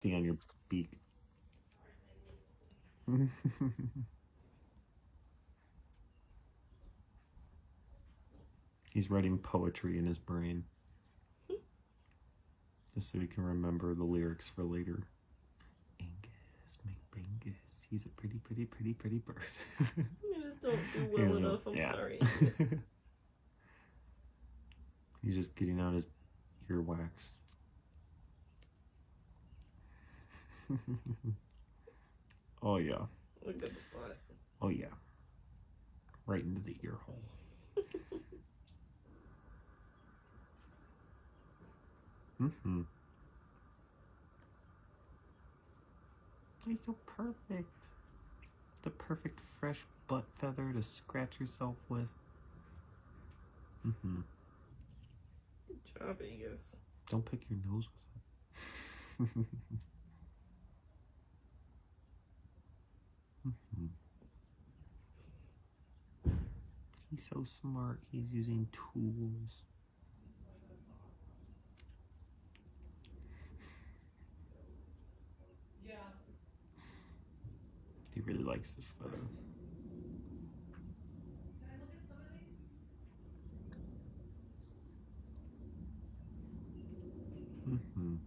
thing on your beak. He's writing poetry in his brain. Just so he can remember the lyrics for later. Angus McBangus. He's a pretty, pretty, pretty, pretty bird. You just don't do well enough. I'm sorry, Angus. He's just getting out his earwax. Oh yeah. A good spot. Oh yeah. Right into the ear hole. He's so perfect. The perfect fresh butt feather to scratch yourself with. Good job, Angus. Don't pick your nose with it. He's so smart. He's using tools. Yeah. He really likes this photo. Can I look at some of these?